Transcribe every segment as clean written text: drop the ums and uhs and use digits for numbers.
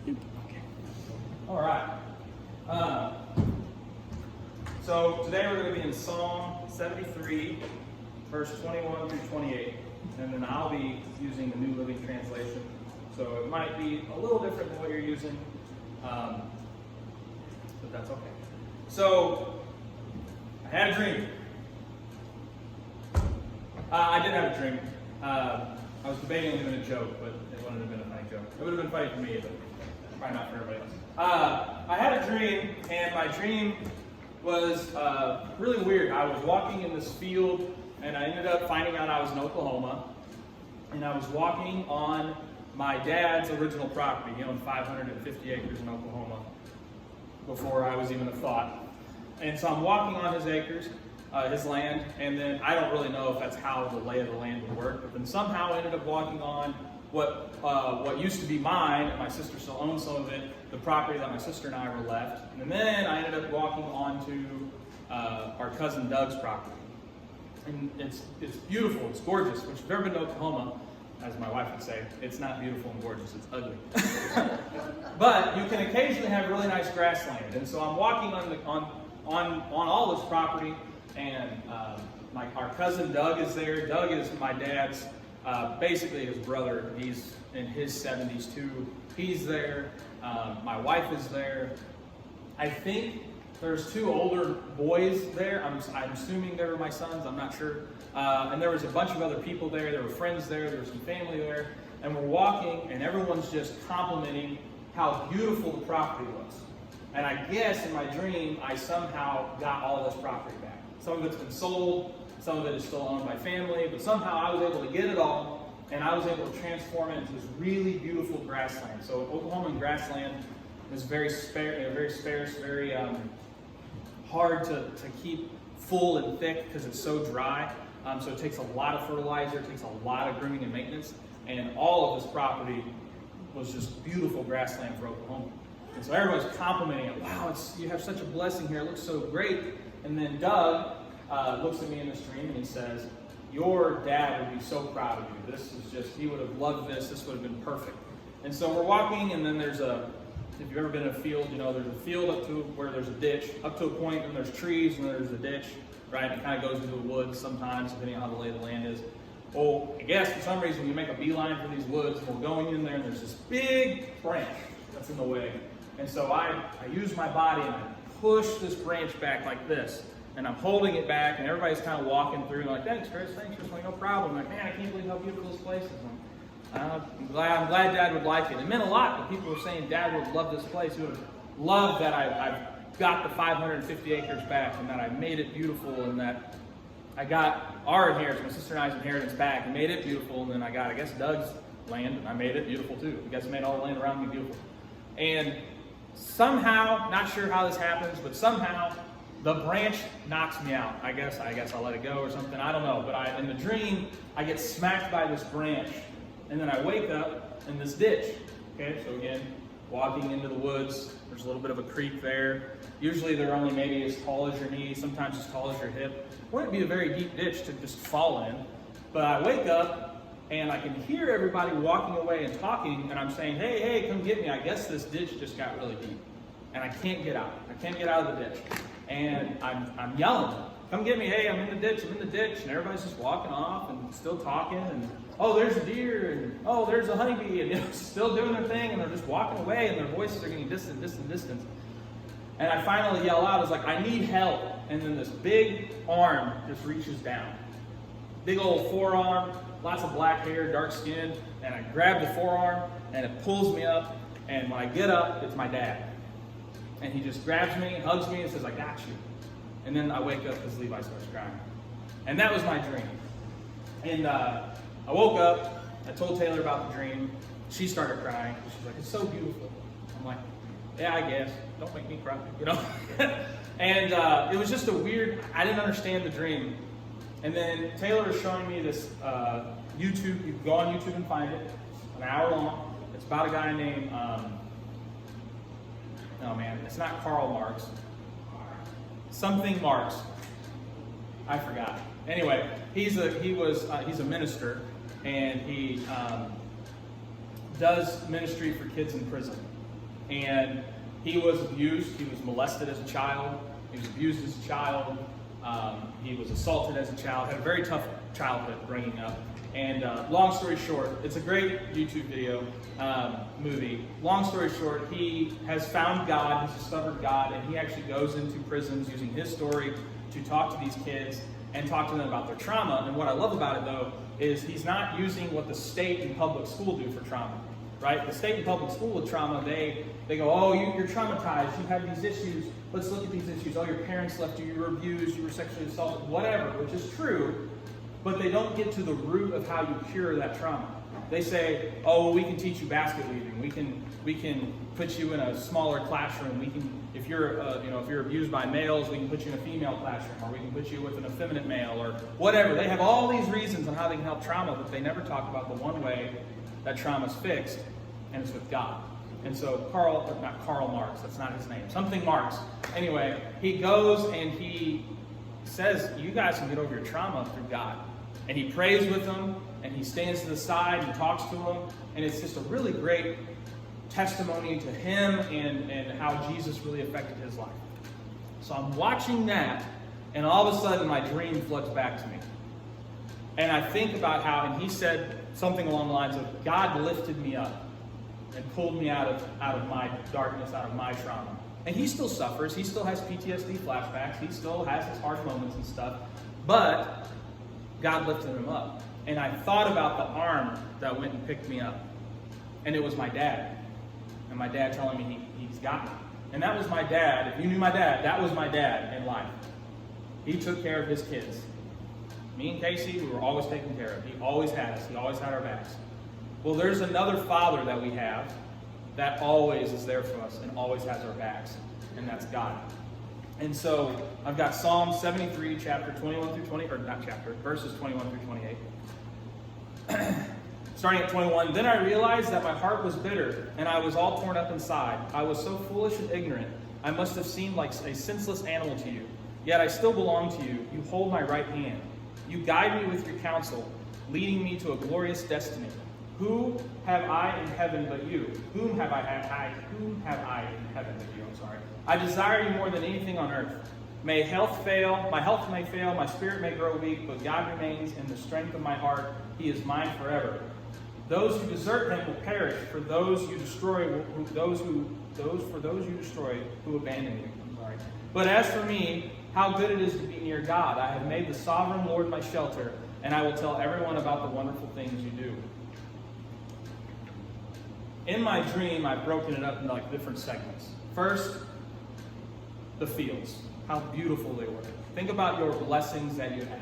Okay. All right. So today we're going to be in Psalm 73, verse 21 through 28. And then I'll be using the New Living Translation. So it might be a little different than what you're using, but that's okay. So I had a dream. I did have a dream. I was debating on doing a joke, but it wouldn't have been a funny joke. It would have been funny for me, but probably not for everybody else. I had a dream, and my dream was really weird. I was walking in this field, and I ended up finding out I was in Oklahoma, and I was walking on my dad's original property. He owned 550 acres in Oklahoma before I was even a thought. And so I'm walking on his acres, his land, and then I don't really know if that's how the lay of the land would work, but then somehow I ended up walking on what used to be mine, and my sister still owns some of it, the property that my sister and I were left. And then I ended up walking onto our cousin Doug's property. And it's beautiful, it's gorgeous, which if you've ever been to Oklahoma, as my wife would say, it's not beautiful and gorgeous, it's ugly. But you can occasionally have really nice grassland. And so I'm walking on all this property, and our cousin Doug is there. Doug is my dad's, basically his brother. He's in his 70s too. He's there. My wife is there. I think there's two older boys there. I'm assuming they were my sons. I'm not sure. And there was a bunch of other people there. There were friends there. There was some family there. And we're walking, and everyone's just complimenting how beautiful the property was. And I guess in my dream, I somehow got all this property back. Some of it's been sold. Some of it is still owned by family. But somehow I was able to get it all, and I was able to transform it into this really beautiful grassland. So Oklahoman grassland is very sparse, very hard to keep full and thick because it's so dry. So it takes a lot of fertilizer, it takes a lot of grooming and maintenance, and all of this property was just beautiful grassland for Oklahoma. And so everybody's complimenting it. Wow, you have such a blessing here. It looks so great. And then Doug looks at me in this dream and he says, "Your dad would be so proud of you. This is just, he would have loved this. This would have been perfect." And so we're walking, and then there's if you've ever been in a field, you know there's a field up to where there's a ditch, up to a point, and there's trees, and there's a ditch, right? It kind of goes into the woods sometimes, depending on how the lay of the land is. Well, I guess for some reason we make a beeline for these woods, and we're going in there, and there's this big branch that's in the way. And so I use my body, and I push this branch back like this, and I'm holding it back, and everybody's kind of walking through, and like, "Thanks, Chris, thanks." Like, "No problem." I'm like, "Man, I can't believe how beautiful this place is." I'm glad Dad would like it. It meant a lot that people were saying Dad would love this place. He would have loved that I've got the 550 acres back, and that I made it beautiful, and that I got our inheritance, my sister and I's inheritance back, and made it beautiful. And then I got, I guess, Doug's land, and I made it beautiful too. You guys made all the land around me beautiful. And somehow, not sure how this happens, but somehow the branch knocks me out. I guess I'll let it go or something. I don't know. But in the dream, I get smacked by this branch. And then I wake up in this ditch. Okay, so again, walking into the woods, there's a little bit of a creek there. Usually they're only maybe as tall as your knee, sometimes as tall as your hip. Wouldn't be a very deep ditch to just fall in. But I wake up and I can hear everybody walking away and talking, and I'm saying, hey, come get me. I guess this ditch just got really deep. And I can't get out. I can't get out of the ditch. And I'm yelling, "Come get me, hey, I'm in the ditch, and everybody's just walking off and still talking, and oh, there's a deer, and oh, there's a honeybee, and still doing their thing, and they're just walking away, and their voices are getting distant. And I finally yell out, I was like, "I need help." And then this big arm just reaches down. Big old forearm, lots of black hair, dark skin, and I grab the forearm, and it pulls me up, and when I get up, it's my dad. And he just grabs me, hugs me, and says, "I got you." And then I wake up because Levi starts crying. And that was my dream. And I woke up, I told Taylor about the dream. She started crying. She's like, "It's so beautiful." I'm like, "Yeah, I guess. Don't make me cry," you know? And it was just a weird, I didn't understand the dream. And then Taylor is showing me this YouTube. You can go on YouTube and find it. It's an hour long. It's about a guy named, oh man, it's not Karl Marx. Something Marx. I forgot. Anyway, he's a minister, and he does ministry for kids in prison. And he was abused. He was molested as a child. He was abused as a child. He was assaulted as a child. Had a very tough childhood bringing up. And long story short, it's a great YouTube video, movie. Long story short, he has found God, he's discovered God, and he actually goes into prisons using his story to talk to these kids and talk to them about their trauma. And what I love about it, though, is he's not using what the state and public school do for trauma, right? The state and public school with trauma, they go, oh, you're traumatized, you have these issues, let's look at these issues. Oh, your parents left you, you were abused, you were sexually assaulted, whatever, which is true. But they don't get to the root of how you cure that trauma. They say, "Oh, well, we can teach you basket weaving. We can put you in a smaller classroom. We can, if you're abused by males, we can put you in a female classroom, or we can put you with an effeminate male, or whatever." They have all these reasons on how they can help trauma, but they never talk about the one way that trauma's fixed, and it's with God. And so not Karl Marx, that's not his name, something Marx. Anyway, he goes and he says, you guys can get over your trauma through God. And he prays with them, and he stands to the side and talks to them, and it's just a really great testimony to him and how Jesus really affected his life. So I'm watching that, and all of a sudden my dream floods back to me. And I think about how, and he said something along the lines of, God lifted me up and pulled me out of my darkness, out of my trauma. And he still suffers, he still has PTSD flashbacks, he still has his harsh moments and stuff, but God lifted him up. And I thought about the arm that went and picked me up. And it was my dad. And my dad telling me he's got me. And that was my dad. If you knew my dad, that was my dad in life. He took care of his kids. Me and Casey, we were always taken care of. He always had us. He always had our backs. Well, there's another father that we have that always is there for us and always has our backs. And that's God. And so I've got Psalm 73, chapter 21 through 20, or not chapter, verses 21 through 28. Starting at 21, then I realized that my heart was bitter, and I was all torn up inside. I was so foolish and ignorant. I must have seemed like a senseless animal to you. Yet I still belong to you. You hold my right hand. You guide me with your counsel, leading me to a glorious destiny. Who have I in heaven but you? Whom have I in heaven but you? I desire you more than anything on earth. My health may fail, my spirit may grow weak, but God remains in the strength of my heart. He is mine forever. Those who desert him will perish. For those you destroy, who abandon you. But as for me, how good it is to be near God. I have made the sovereign Lord my shelter, and I will tell everyone about the wonderful things you do. In my dream, I've broken it up into like different segments. First, the fields, how beautiful they were. Think about your blessings that you had.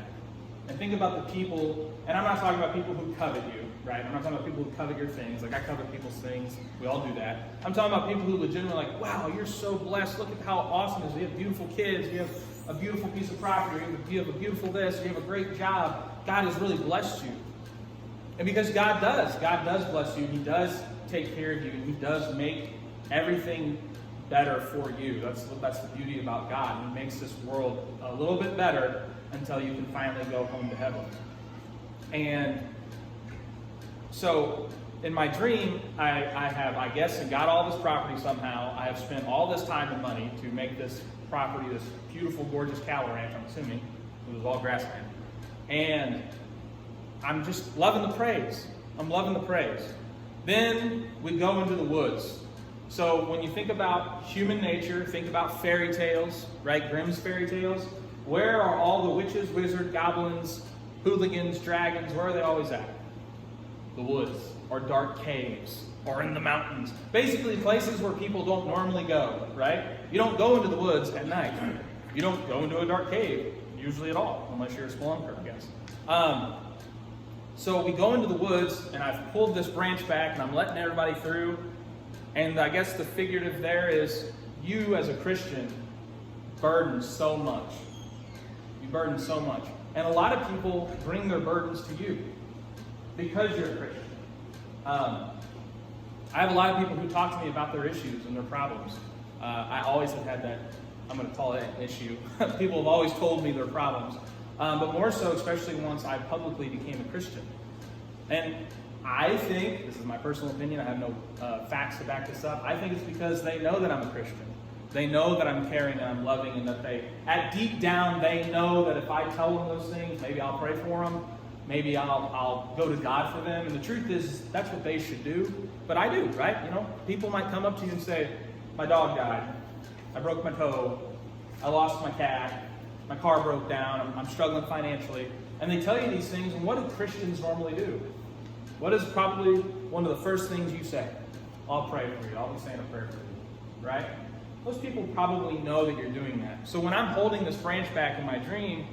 And think about the people, and I'm not talking about people who covet you, right? I'm not talking about people who covet your things. Like I covet people's things. We all do that. I'm talking about people who legitimately like, wow, you're so blessed. Look at how awesome it is. You have beautiful kids. You have a beautiful piece of property. You have a beautiful this. You have a great job. God has really blessed you. And because God does bless you. He does take care of you. And he does make everything better for you. That's the beauty about God. He makes this world a little bit better until you can finally go home to heaven. And so in my dream, I have got all this property somehow. I have spent all this time and money to make this property, this beautiful, gorgeous cattle ranch, I'm assuming. It was all grassland. And I'm just loving the praise. I'm loving the praise. Then we go into the woods. So when you think about human nature, think about fairy tales, right? Grimm's fairy tales. Where are all the witches, wizards, goblins, hooligans, dragons? Where are they always at? The woods, or dark caves, or in the mountains. Basically places where people don't normally go, right? You don't go into the woods at night. You don't go into a dark cave, usually at all, unless you're a spelunker, I guess. So we go into the woods, and I've pulled this branch back, and I'm letting everybody through. And I guess the figurative there is you as a Christian burden so much. You burden so much. And a lot of people bring their burdens to you because you're a Christian. I have a lot of people who talk to me about their issues and their problems. I always have had that, I'm going to call it an issue. People have always told me their problems. But more so, especially once I publicly became a Christian. And I think, this is my personal opinion, I have no facts to back this up, I think it's because they know that I'm a Christian. They know that I'm caring and I'm loving, and that deep down, they know that if I tell them those things, maybe I'll pray for them, maybe I'll go to God for them. And the truth is, that's what they should do. But I do, right? People might come up to you and say, my dog died, I broke my toe, I lost my cat, my car broke down, I'm struggling financially. And they tell you these things, and what do Christians normally do? What is probably one of the first things you say? I'll pray for you, I'll be saying a prayer for you, right? Most people probably know that you're doing that. So when I'm holding this branch back in my dream,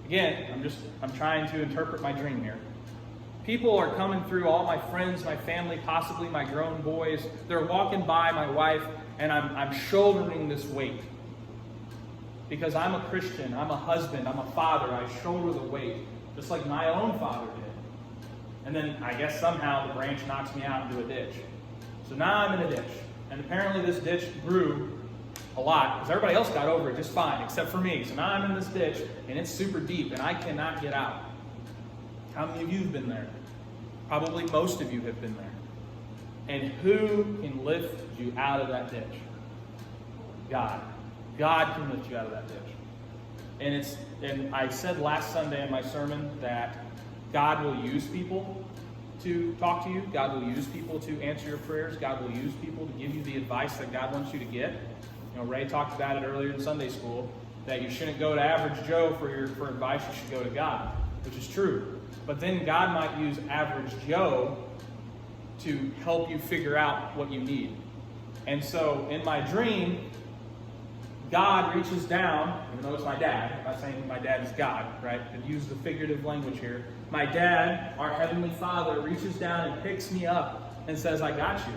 again, I'm trying to interpret my dream here. People are coming through, all my friends, my family, possibly my grown boys. They're walking by my wife, and I'm shouldering this weight. Because I'm a Christian, I'm a husband, I'm a father, I shoulder the weight, just like my own father did. And then I guess somehow the branch knocks me out into a ditch. So now I'm in a ditch. And apparently this ditch grew a lot, because everybody else got over it just fine, except for me. So now I'm in this ditch, and it's super deep, and I cannot get out. How many of you have been there? Probably most of you have been there. And who can lift you out of that ditch? God. God can lift you out of that ditch. And I said last Sunday in my sermon that God will use people to talk to you. God will use people to answer your prayers. God will use people to give you the advice that God wants you to get. Ray talked about it earlier in Sunday school, that you shouldn't go to average Joe for advice, you should go to God, which is true. But then God might use average Joe to help you figure out what you need. And so in my dream, God reaches down, even though it's my dad. I'm not saying my dad is God, right? But use the figurative language here. My dad, our Heavenly Father, reaches down and picks me up and says, I got you.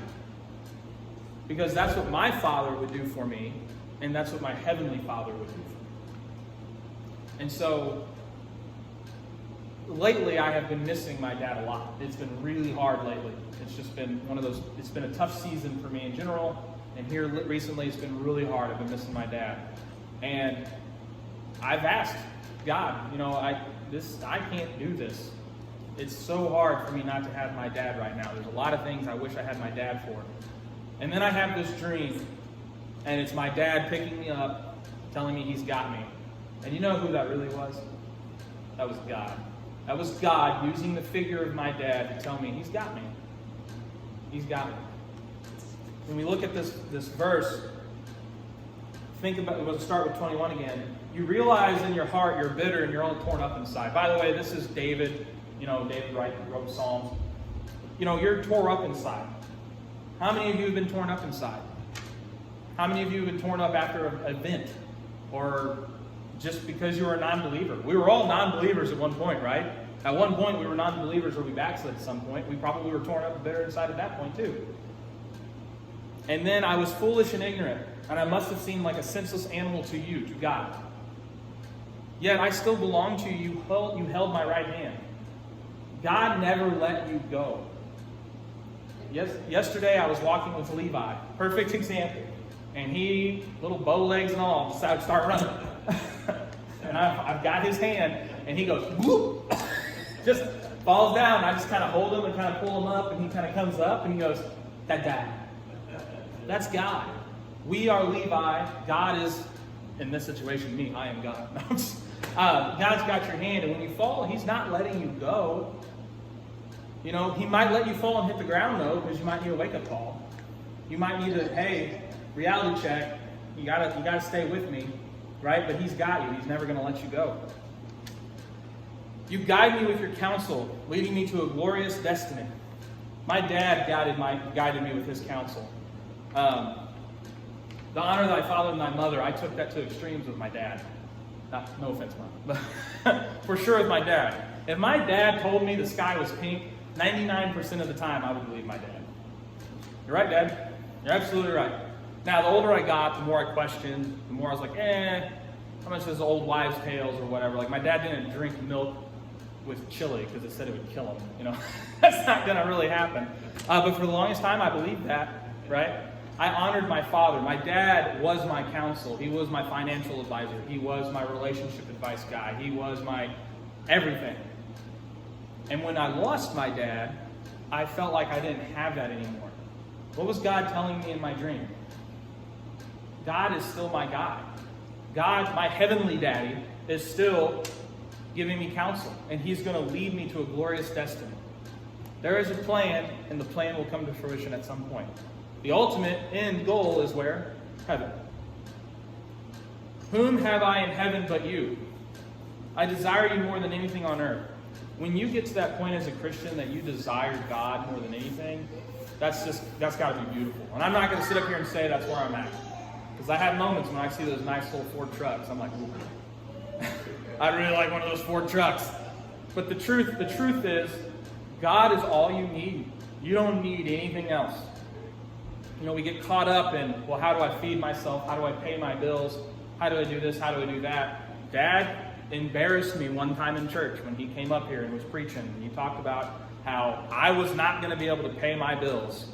Because that's what my Father would do for me, and that's what my Heavenly Father would do for me. And so, lately I have been missing my dad a lot. It's been really hard lately. It's just been it's been a tough season for me in general. And here recently, it's been really hard. I've been missing my dad. And I've asked God, I can't do this. It's so hard for me not to have my dad right now. There's a lot of things I wish I had my dad for. And then I have this dream, and it's my dad picking me up, telling me he's got me. And you know who that really was? That was God. That was God using the figure of my dad to tell me he's got me. He's got me. When we look at this verse, we'll start with 21 again. You realize in your heart you're bitter and you're all torn up inside. By the way, this is David. David wrote Psalms. You're tore up inside. How many of you have been torn up inside? How many of you have been torn up after an event? Or just because you were a non-believer? We were all non-believers at one point, right? At one point we were non-believers, or we backslid at some point. We probably were torn up and bitter inside at that point too. And then I was foolish and ignorant, and I must have seemed like a senseless animal to you, to God. Yet I still belong to you. You held my right hand. God never let you go. Yesterday I was walking with Levi. Perfect example. And he, little bow legs and all, decided to start running. And I've got his hand, and he goes, whoop! Just falls down. I just kind of hold him and kind of pull him up, and he kind of comes up, and he goes, Dad. That's God. We are Levi. God is, in this situation, me. I am God. God's got your hand, and when you fall, He's not letting you go. He might let you fall and hit the ground, though, because you might need a wake-up call. You might need hey, reality check. You gotta stay with me, right? But He's got you. He's never going to let you go. You guide me with your counsel, leading me to a glorious destiny. My dad guided me with his counsel. The honor thy father and thy mother, I took that to extremes with my dad. No offense, Mom. But for sure with my dad. If my dad told me the sky was pink, 99% of the time I would believe my dad. You're right, Dad. You're absolutely right. Now, the older I got, the more I questioned, the more I was like, how much is old wives' tales or whatever. Like, my dad didn't drink milk with chili because it said it would kill him. That's not going to really happen. But for the longest time, I believed that, right? I honored my father. My dad was my counsel. He was my financial advisor. He was my relationship advice guy. He was my everything. And when I lost my dad, I felt like I didn't have that anymore. What was God telling me in my dream? God is still my God. God, my heavenly daddy, is still giving me counsel, and he's going to lead me to a glorious destiny. There is a plan, and the plan will come to fruition at some point. The ultimate end goal is where? Heaven. Whom have I in heaven but you? I desire you more than anything on earth. When you get to that point as a Christian that you desire God more than anything, that's got to be beautiful. And I'm not going to sit up here and say that's where I'm at. Because I have moments when I see those nice little Ford trucks, I'm like, ooh. I'd really like one of those Ford trucks. But the truth is, God is all you need. You don't need anything else. You know, we get caught up in, well, how do I feed myself? How do I pay my bills? How do I do this? How do I do that? Dad embarrassed me one time in church when he came up here and was preaching. And he talked about how I was not going to be able to pay my bills.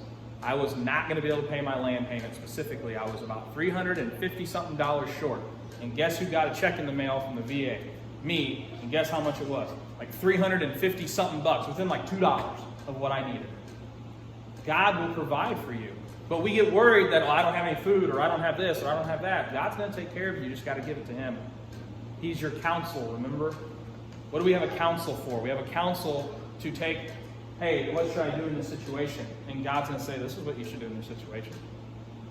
I was not going to be able to pay my land payment specifically. I was about $350-something short. And guess who got a check in the mail from the VA? Me. And guess how much it was? Like $350-something bucks, within like $2 of what I needed. God will provide for you. But we get worried that, I don't have any food, or I don't have this, or I don't have that. God's going to take care of you. You just got to give it to him. He's your counsel, remember? What do we have a counsel for? We have a counsel to take, hey, what should I do in this situation? And God's going to say, this is what you should do in this situation.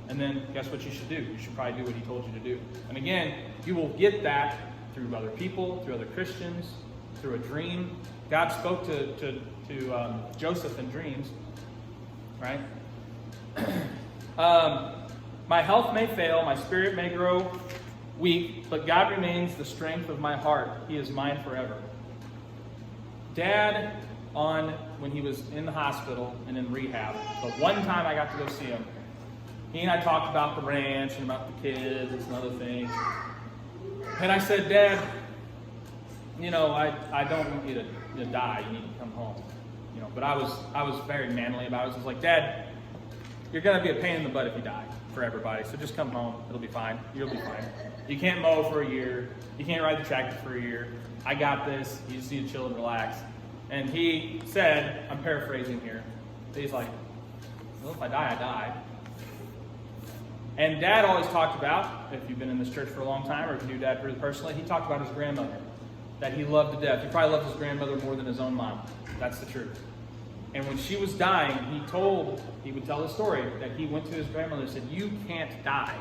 And then guess what you should do? You should probably do what he told you to do. And again, you will get that through other people, through other Christians, through a dream. God spoke to Joseph in dreams, right? My health may fail, my spirit may grow weak, but God remains the strength of my heart. He is mine forever. Dad, when he was in the hospital and in rehab, but one time I got to go see him, he and I talked about the ranch and about the kids and some other things. And I said, Dad, I don't want you to die. You need to come home. But I was very manly about it. I was just like, Dad, you're going to be a pain in the butt if you die for everybody. So just come home. It'll be fine. You'll be fine. You can't mow for a year. You can't ride the tractor for a year. I got this. You just need to chill and relax. And he said, I'm paraphrasing here, he's like, well, if I die, I die. And Dad always talked about, if you've been in this church for a long time, or if you knew Dad pretty personally, he talked about his grandmother, that he loved to death. He probably loved his grandmother more than his own mom. That's the truth. And when she was dying, he would tell the story that he went to his grandmother and said, you can't die.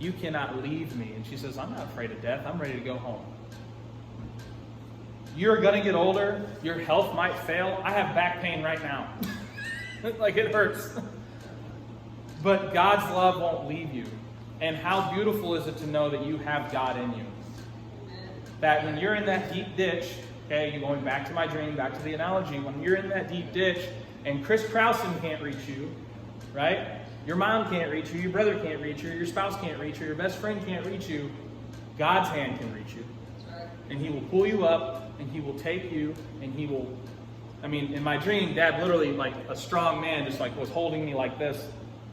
You cannot leave me. And she says, I'm not afraid of death. I'm ready to go home. You're going to get older. Your health might fail. I have back pain right now. Like it hurts. But God's love won't leave you. And how beautiful is it to know that you have God in you? That when you're in that deep ditch, okay, you're going back to my dream, back to the analogy, when you're in that deep ditch and Chris Krausen can't reach you, right? Your mom can't reach you, your brother can't reach you, your spouse can't reach you, your best friend can't reach you, God's hand can reach you. And he will pull you up, and he will take you, and he will, in my dream, Dad literally, like a strong man, just like was holding me like this,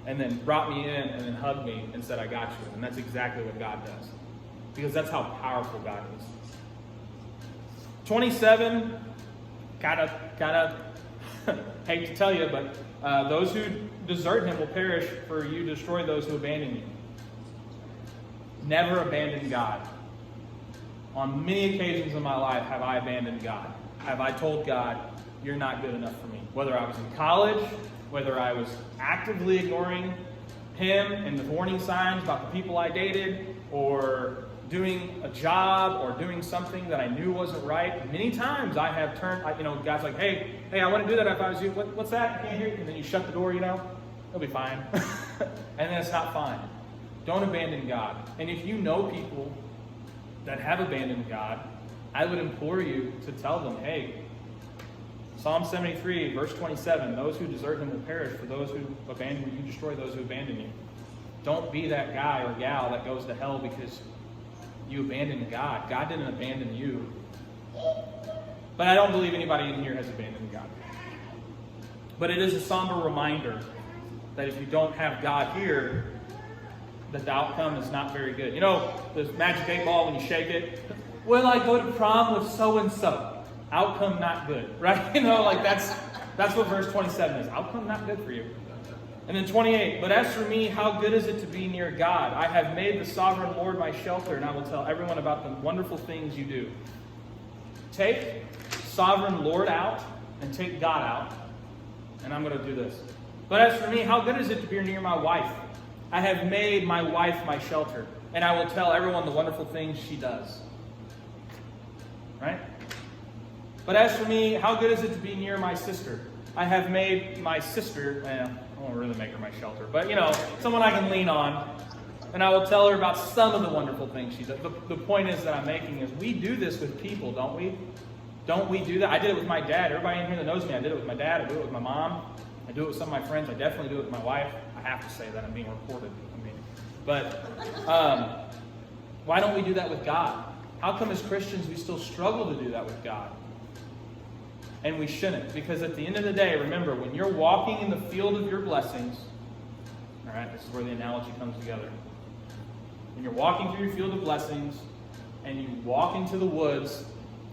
and then brought me in, and then hugged me, and said, I got you. And that's exactly what God does. Because that's how powerful God is. 27, gotta hate to tell you, but those who desert him will perish, for you destroy those who abandon you. Never abandon God. On many occasions in my life have I abandoned God. Have I told God, you're not good enough for me. Whether I was in college, whether I was actively ignoring him and the warning signs about the people I dated, or doing a job or doing something that I knew wasn't right. Many times I have turned, God's like, hey, I want to do that if I was you. What's that? I can't hear you. And then you shut the door, it'll be fine. And then it's not fine. Don't abandon God. And if you know people that have abandoned God, I would implore you to tell them, hey, Psalm 73, verse 27, those who desert him will perish, for those who abandon you, you destroy those who abandon you. Don't be that guy or gal that goes to hell because you abandoned God. God didn't abandon you. But I don't believe anybody in here has abandoned God. But it is a somber reminder that if you don't have God here, the outcome is not very good. This magic 8 ball, when you shake it, will I go to prom with so-and-so? outcome not good, right? Like that's what verse 27 is. Outcome not good for you. And then 28, but as for me, how good is it to be near God? I have made the sovereign Lord my shelter, and I will tell everyone about the wonderful things you do. Take sovereign Lord out and take God out, and I'm going to do this. But as for me, how good is it to be near my wife? I have made my wife my shelter, and I will tell everyone the wonderful things she does. Right? But as for me, how good is it to be near my sister? I have made my sister, I won't really make her my shelter, but someone I can lean on. And I will tell her about some of the wonderful things she does. The point is that I'm making is we do this with people, don't we? Don't we do that? I did it with my dad. Everybody in here that knows me, I did it with my dad. I do it with my mom. I do it with some of my friends. I definitely do it with my wife. I have to say that. I'm being recorded. But why don't we do that with God? How come as Christians we still struggle to do that with God? And we shouldn't. Because at the end of the day, remember, when you're walking in the field of your blessings, all right, this is where the analogy comes together. When you're walking through your field of blessings, and you walk into the woods,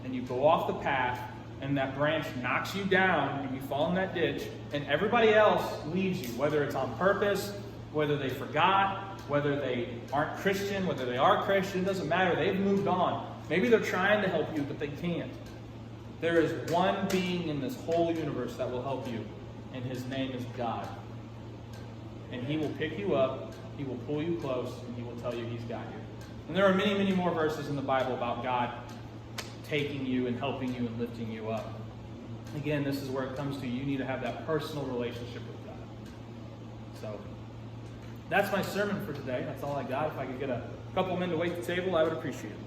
and you go off the path, and that branch knocks you down, and you fall in that ditch, and everybody else leaves you, whether it's on purpose, whether they forgot, whether they aren't Christian, whether they are Christian, it doesn't matter. They've moved on. Maybe they're trying to help you, but they can't. There is one being in this whole universe that will help you, and his name is God. And he will pick you up, he will pull you close, and he will tell you he's got you. And there are many, many more verses in the Bible about God taking you and helping you and lifting you up. Again, this is where it comes to you need to have that personal relationship with God. So, that's my sermon for today. That's all I got. If I could get a couple men to wait the table, I would appreciate it.